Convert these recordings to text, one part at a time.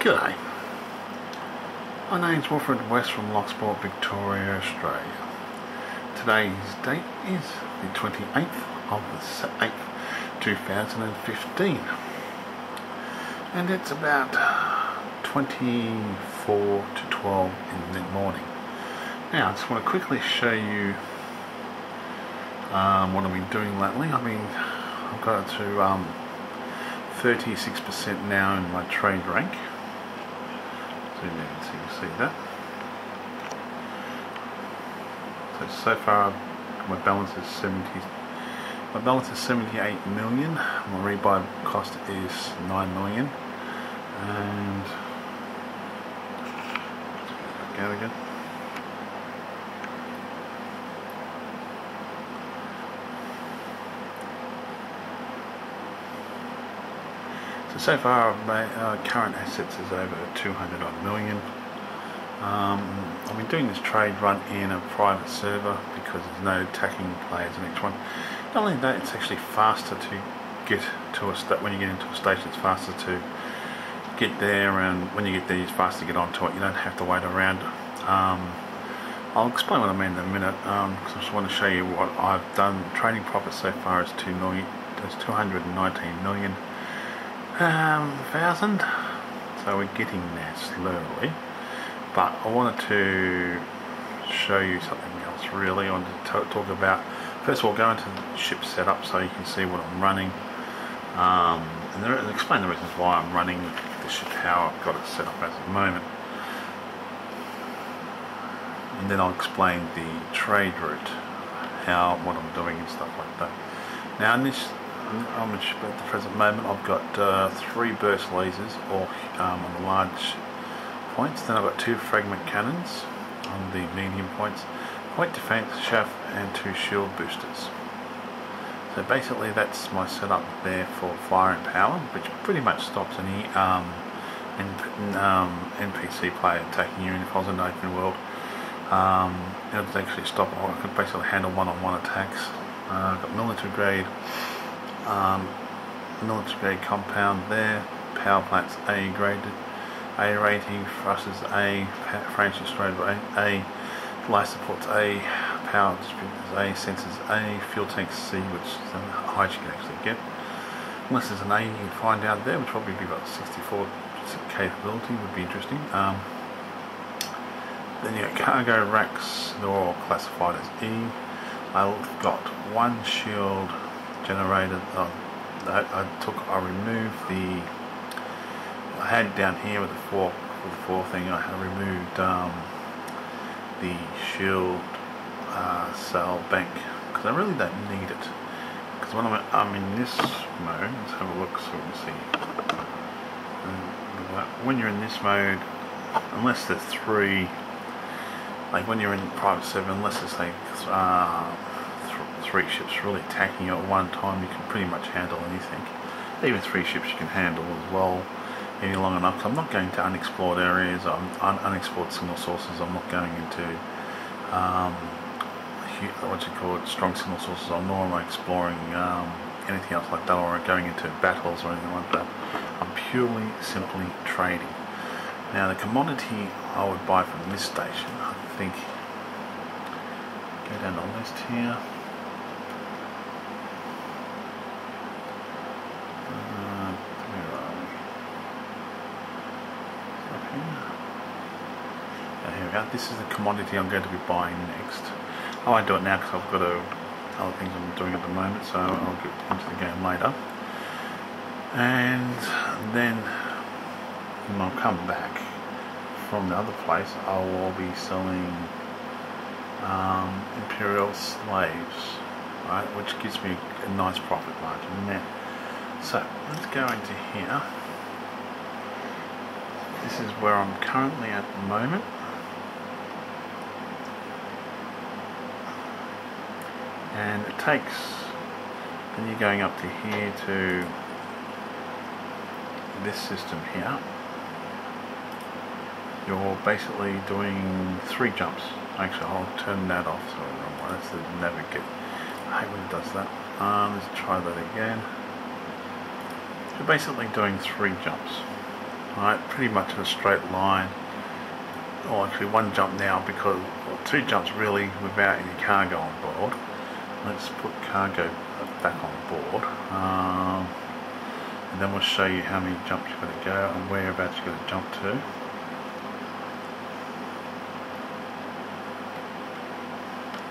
G'day, my name's Wilfred West from Locksport, Victoria, Australia. Today's date is the 28th of the 8th, 2015, and it's about 24 to 12 in the morning. Now I just want to quickly show you what I've been doing lately. I've got to 36% now in my trade rank. Zoom in so you can see that. So far my balance is 78 million. My rebuy cost is 9 million. And back out again. So far my current assets is over 200 odd million. I've been doing this trade run in a private server because there's no tacking players in each one. Not only that, it's actually faster to get to a when you get into a station, it's faster to get there, and when you get there it's faster to get onto it. You don't have to wait around. I'll explain what I mean in a minute, because I just want to show you what I've done. Trading profit so far is 219 million. Thousand, so we're getting there slowly, but I wanted to show you something else really. I wanted to talk about, first of all, go into the ship setup so you can see what I'm running, and explain the reasons why I'm running the ship, how I've got it set up at the moment, and then I'll explain the trade route, what I'm doing and stuff like that. Now in this on the ship at the present moment, I've got 3 burst lasers on the large points. Then I've got 2 fragment cannons on the medium points, point defense, chaff, and 2 shield boosters. So basically that's my setup there for fire and power, which pretty much stops any NPC player attacking you. And if I was in an open world, it would actually stop. I could basically handle one-on-one attacks. I've got military grade compound there, power plant's A graded, A rating, thrusters A, frames destroyed A, life support's A, power distributors A, sensors A, fuel tanks C, which is the highest you can actually get. Unless there's an A you can find out there, which probably be about 64 capability, would be interesting. Then you got cargo racks, they're all classified as E. I've got 1 shield generated. I removed I had down here with the four thing, I had removed the shield cell bank because I really don't need it, because when I'm in this mode, let's have a look so we can see. When you're in this mode, unless there's 3, like when you're in private server, unless there's like 3 ships really attacking you at one time, you can pretty much handle anything. Even 3 ships you can handle as well, any long enough. So I'm not going to unexplored areas, unexplored signal sources. I'm not going into strong signal sources, nor am I exploring anything else like that, or going into battles or anything like that. I'm purely, simply trading. Now the commodity I would buy from this station, I think, go down the list here. Here we go. This is the commodity I'm going to be buying next. I won't do it now because I've got other things I'm doing at the moment, so I'll get into the game later. And then when I'll come back from the other place, I will be selling Imperial slaves, right, which gives me a nice profit margin there. So let's go into here. This is where I'm currently at the moment. And it takes, then you're going up to here to this system here. You're basically doing 3 jumps. Actually, I'll turn that off. So that's the navigate. I hate when it does that. Let's try that again. You're basically doing 3 jumps. Right, pretty much in a straight line. Or actually one jump now, because, or two jumps really, without any cargo on board. Let's put cargo back on board. And then we'll show you how many jumps you're going to go and whereabouts you're going to jump to.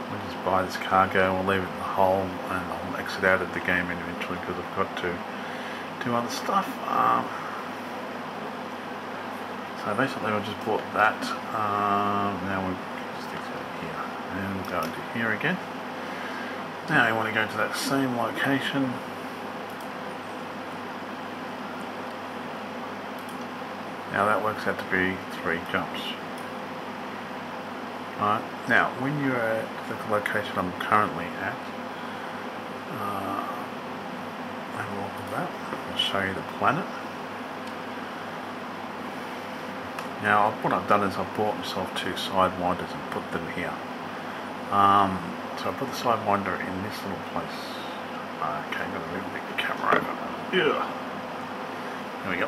We'll just buy this cargo, we'll leave it in the hole, and I'll exit out of the game eventually because I've got to do other stuff. So basically I just bought that. Now we'll stick it here, and we'll go into here again. Now you want to go to that same location. Now that works out to be 3 jumps. Right, now when you're at the location I'm currently at, have a look at that. I'll show you the planet. Now what I've done is I've bought myself 2 sidewinders and put them here. So I put the sidewinder in this little place. Okay, I'm going to move the camera over. Yeah. There we go.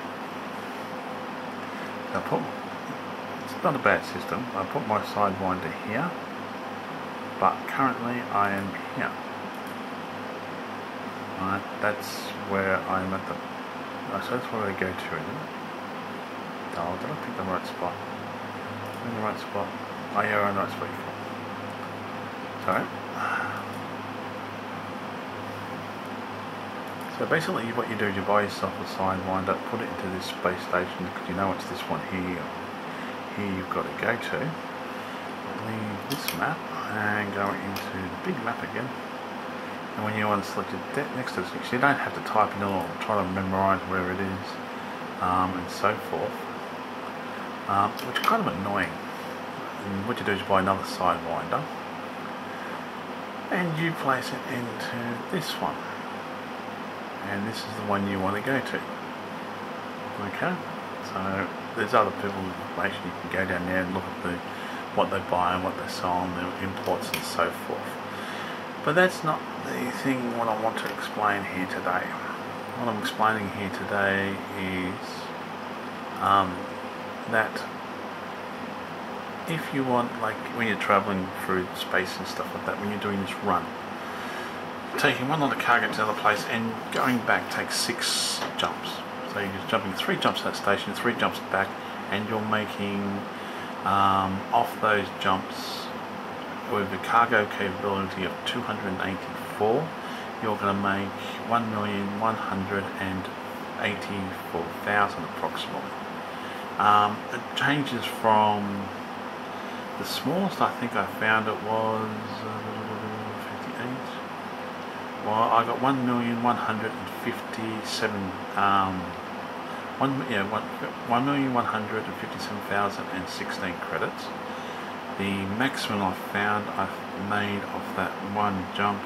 So it's not a bad system. I put my sidewinder here, but currently I am here. Right, that's where I'm at the. So that's where I go to, isn't it? Oh, did I pick the right spot? I'm in the right spot. Oh yeah, we're in the right spot. Sorry. So basically what you do is you buy yourself a sidewinder, put it into this space station, because you know it's this one here. Here you've got to go to. Leave this map and go into the big map again. And when you want to select it next to it, so you don't have to type in or try to memorize where it is, and so forth. Which is kind of annoying. And what you do is you buy another sidewinder and you place it into this one, and this is the one you want to go to. Okay, so there's other people's information. You can go down there and look at what they buy and what they sell and their imports and so forth. But that's not the thing what I want to explain here today. What I'm explaining here today is that if you want, like when you're traveling through space and stuff like that, when you're doing this run, taking one lot of cargo to another place and going back takes 6 jumps. So you're just jumping 3 jumps to that station, 3 jumps back, and you're making off those jumps with a cargo capability of 284, you're going to make 1,184,000 approximately. It changes from the smallest. I think I found it was 58. Well, I got 1,157,000 1,157,016 credits. The maximum I found I've made off that one jump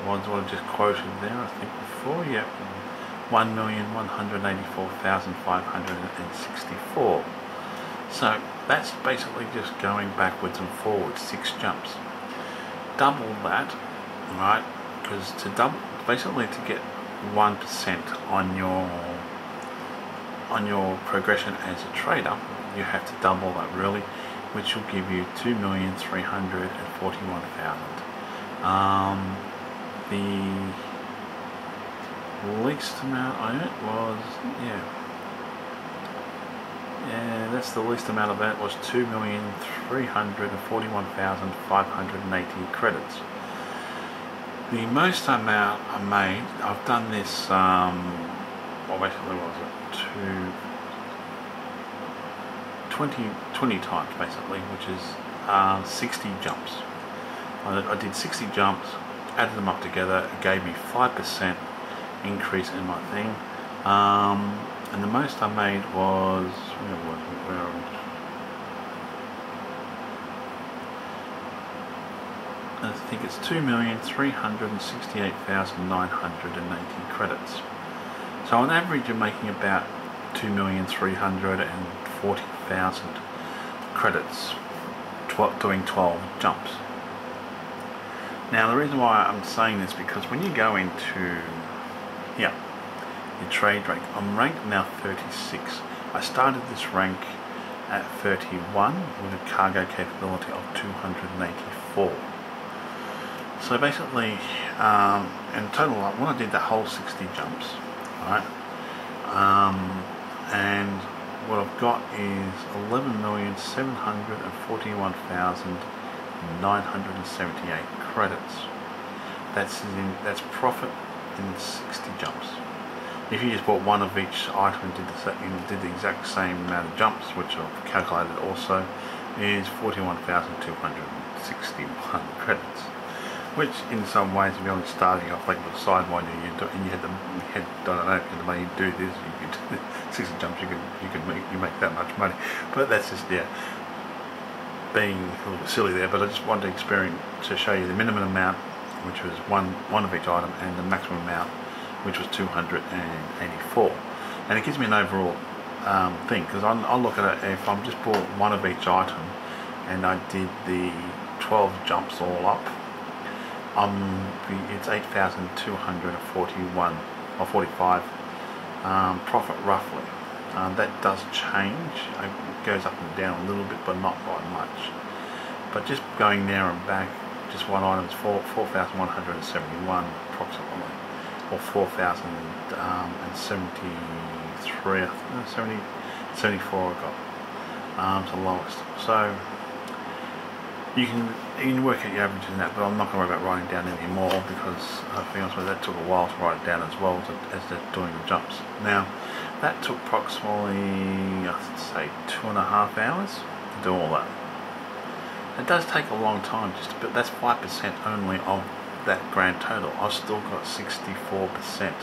was what I just quoted there, I think before, yeah, 1,184,564. So that's basically just going backwards and forwards 6 jumps. Double that, right? Because to double, basically to get 1% on your progression as a trader, you have to double that really, which will give you 2,341,000. The least amount I earned was, that's the least amount of that was 2,341,580 credits. The most amount I made, I've done this, well basically what was it, 20 times basically, which is 60 jumps. I did 60 jumps, added them up together, it gave me 5% increase in my thing, and the most I made was, I think it's 2,368,980 credits. So on average you're making about 2,340,000 credits doing 12 jumps. Now the reason why I'm saying this, because when you go into your trade rank. I'm ranked now 36. I started this rank at 31 with a cargo capability of 284. So basically, in total, when I did the whole 60 jumps, right, and what I've got is 11,741,978 credits. That's profit in 60 jumps. If you just bought one of each item and did the exact same amount of jumps, which I've calculated also, is 41,261 credits. Which, in some ways, if you're only starting off like with a sidewinder, and you had the I don't know, the way you do this, you could 60 jumps, you make that much money. But that's just being a little bit silly there. But I just wanted to show you the minimum amount, which was one of each item, and the maximum amount, which was 284. And it gives me an overall thing, because I'll look at it if I'm just bought one of each item and I did the 12 jumps all up, it's 8,241 or 45 profit roughly. That does change. It goes up and down a little bit, but not by much. But just going there and back, just one item is 4,171 approximately, or 4,073, 74 I got. It's the lowest. So you can work out your averages in that, but I'm not going to worry about writing down anymore, because to be honest with you, that took a while to write it down as well as they're doing the jumps. Now that took approximately, I'd say, 2.5 hours to do all that. It does take a long time, but that's 5% only of that grand total. I've still got 64%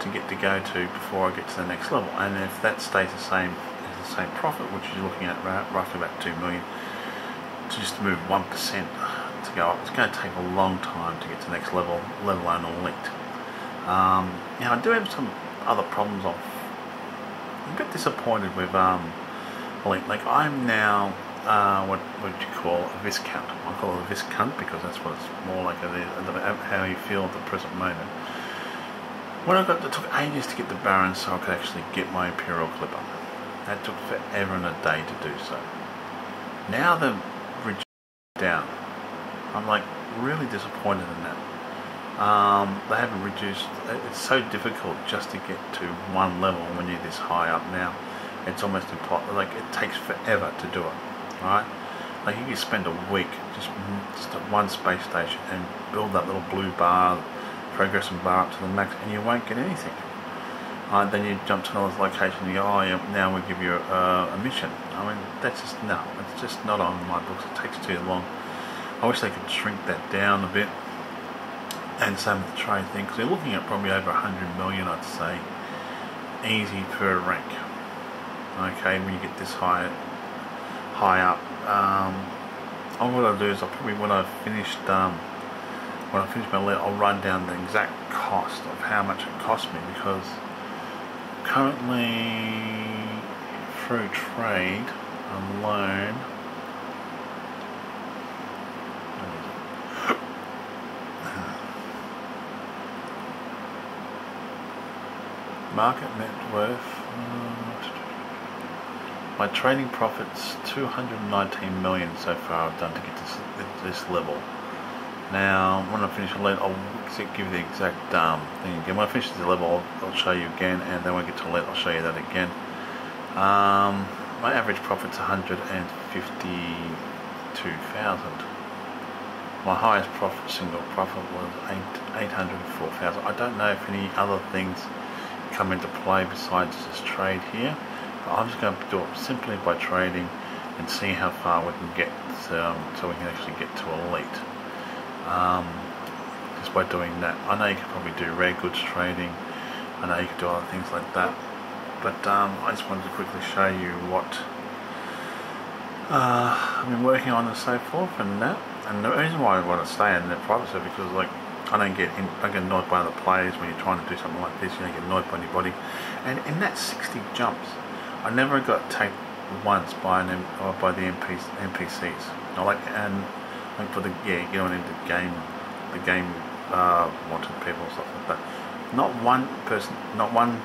to go to before I get to the next level, and if that stays the same profit, which you're looking at roughly about 2 million, to just move 1% to go up, it's going to take a long time to get to the next level, let alone elite. I do have some other problems. I'm a bit disappointed with elite. Like, I'm now what would you call a viscount? I call it a viscount because that's what it's more like, how you feel at the present moment. When it took ages to get the Baron so I could actually get my Imperial clipper. That took forever and a day to do so. Now they've reduced it down. I'm like really disappointed in that. They haven't reduced. It's so difficult just to get to one level when you're this high up now. It's almost impossible. Like, it takes forever to do it. Right? Like, you can spend a week just at one space station and build that little blue bar, progressing bar up to the max, and you won't get anything. Then you jump to another location and you go, oh yeah, now we give you a mission. I mean, that's just, no, it's just not on my books. It takes too long. I wish they could shrink that down a bit. And same with the trade thing, because you're looking at probably over 100 million, I'd say, easy per rank. Okay, when you get this high up. What I'll do is when I finish my letter, I'll run down the exact cost of how much it cost me, because currently through trade alone, market net worth, my trading profits 219 million so far I've done to get to this level. Now when I finish the level, I'll give you the exact thing again. When I finish the level, I'll show you again, and then when I get to the level, I'll show you that again. My average profit's 152,000. My highest single profit was 804,000. I don't know if any other things come into play besides this trade here. I'm just going to do it simply by trading and see how far we can get, so we can actually get to elite. Just by doing that. I know you can probably do rare goods trading. I know you can do other things like that. But I just wanted to quickly show you what I've been working on and so forth and that. And the reason why I want to stay in the privacy is because, like, I don't get annoyed by other players when you're trying to do something like this. You don't get annoyed by anybody. And in that 60 jumps, I never got tagged once by the NPCs. Like for the going into the game wanted people and stuff like that. not one person, not one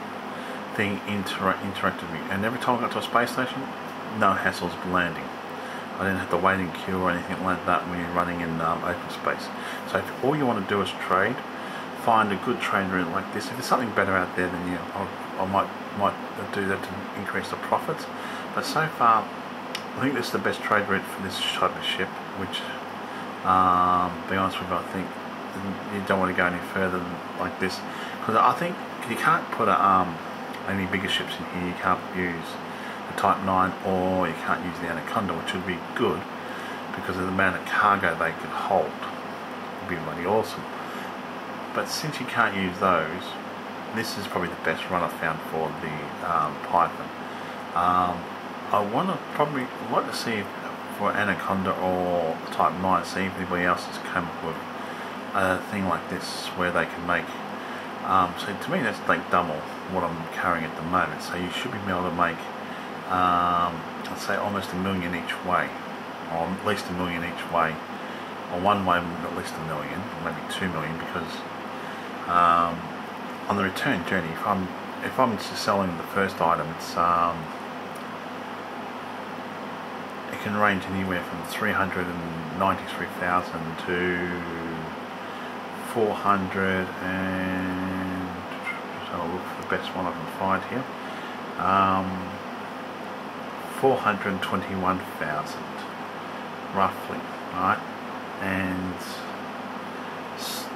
thing interacted with me. And every time I got to a space station, no hassles landing. I didn't have to wait in queue or anything like that when you're running in open space. So if all you want to do is trade, find a good trade route like this. If there's something better out there, then I might do that to increase the profits. But so far, I think this is the best trade route for this type of ship. Which, to be honest with you, I think you don't want to go any further than like this, because I think you can't put any bigger ships in here. You can't use the Type 9, or you can't use the Anaconda, which would be good because of the amount of cargo they could hold. It would be really awesome. But since you can't use those, this is probably the best run I've found for the Python. I want to probably like to see for Anaconda or Type 9, see if anybody else has come up with a thing like this where they can make. So to me, that's like double what I'm carrying at the moment. So you should be able to make, let's say, almost $1 million each way, or at least $1 million each way, or one way at least $1 million, or maybe $2 million, because on the return journey, if I'm just selling the first item, it's it can range anywhere from 393,000 to 400 and just have a look for the best one I can find here. 421,000 roughly, right? And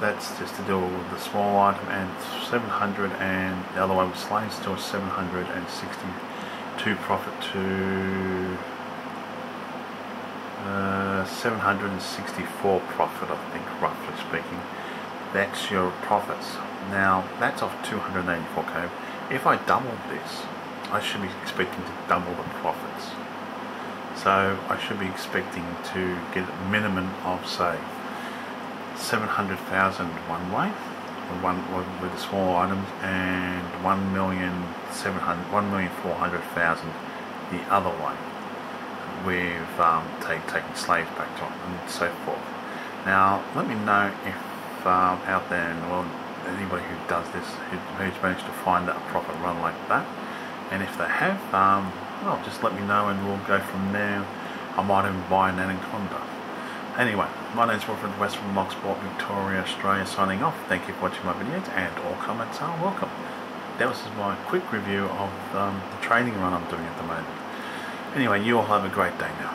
that's just to deal with the small item, and 700, and the other way with slaves still 762 profit to 764 profit, I think, roughly speaking. That's your profits. Now that's off 284k. If I double this, I should be expecting to double the profits. So I should be expecting to get a minimum of, say, 700,000 one way, with the small items, and 1,400,000 the other way, with taking slaves back to them and so forth. Now let me know if out there in the world anybody who does this, who's managed to find a profit run like that, and if they have, well, just let me know and we'll go from there. I might even buy an Anaconda. Anyway, my name is Wilfred West from Locksport, Victoria, Australia, signing off. Thank you for watching my videos, and all comments are welcome. That was my quick review of the trading run I'm doing at the moment. Anyway, you all have a great day now.